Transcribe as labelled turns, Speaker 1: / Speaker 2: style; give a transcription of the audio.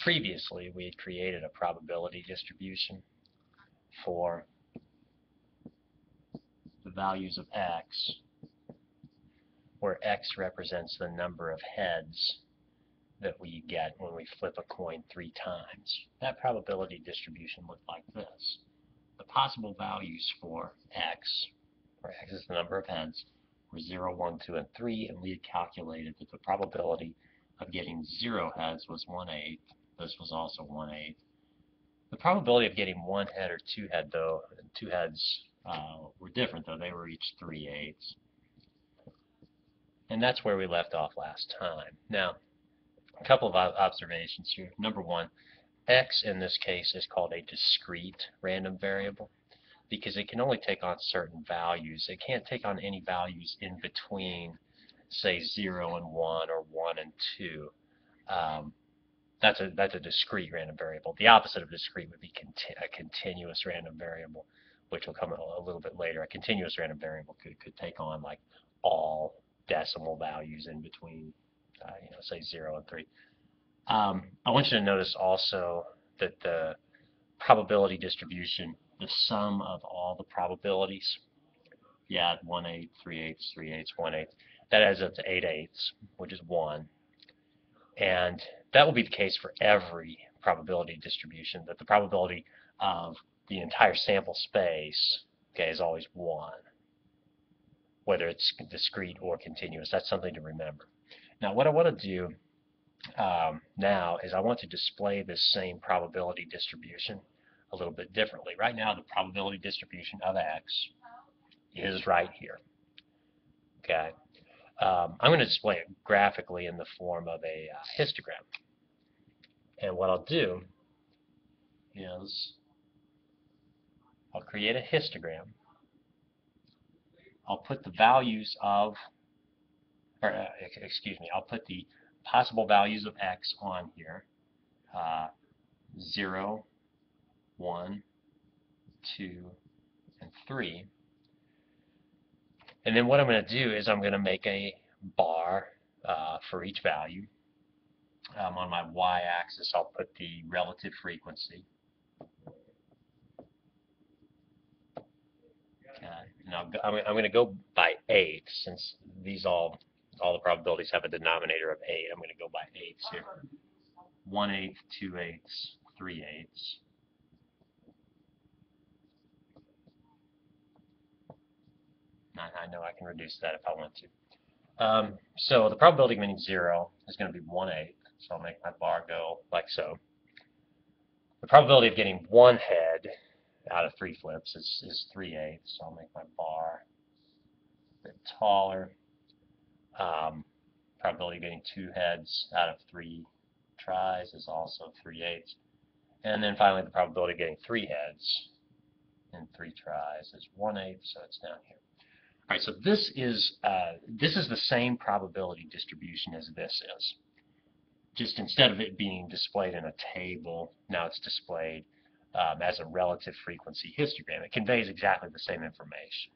Speaker 1: Previously, we had created a probability distribution for the values of x, where x represents the number of heads that we get when we flip a coin 3 times. That probability distribution looked like this. The possible values for x, where x is the number of heads, were 0, 1, 2, and 3, and we had calculated that the probability of getting 0 heads was 1/8. This was also 1/8. The probability of getting 1 head or 2 head, though, 2 heads were different, though. They were each 3/8. And that's where we left off last time. Now, a couple of observations here. Number one, x in this case is called a discrete random variable because it can only take on certain values. It can't take on any values in between, say, 0 and 1 or 1 and 2. That's a discrete random variable. The opposite of discrete would be a continuous random variable, which will come a little bit later. A continuous random variable could take on like all decimal values in between, say 0 and 3. I want you to notice also that the probability distribution, the sum of all the probabilities, you add 1/8, 3/8, 3/8, 1/8, that adds up to 8/8, which is 1. And that will be the case for every probability distribution, that the probability of the entire sample space, okay, is always 1, whether it's discrete or continuous. That's something to remember. Now, what I want to do now is I want to display this same probability distribution a little bit differently. Right now, the probability distribution of x is right here. Okay, I'm going to display it graphically in the form of a histogram. And what I'll do is I'll create a histogram. I'll put the values of, I'll put the possible values of x on here. 0, 1, 2, and 3. And then what I'm going to do is I'm going to make a bar for each value. On my y-axis, I'll put the relative frequency. Okay. Now I'm going to go by 8, since these all the probabilities have a denominator of 8. I'm going to go by 8s here. 1/8, 2/8, 3/8. I know I can reduce that if I want to. So the probability of getting 0 is going to be 1/8. So I'll make my bar go like so. The probability of getting 1 head out of 3 flips is 3/8. So I'll make my bar a bit taller. Probability of getting 2 heads out of 3 tries is also 3/8. And then finally, the probability of getting 3 heads in 3 tries is 1/8. So it's down here. All right, so this is the same probability distribution as this is. Just instead of it being displayed in a table, now it's displayed as a relative frequency histogram. It conveys exactly the same information.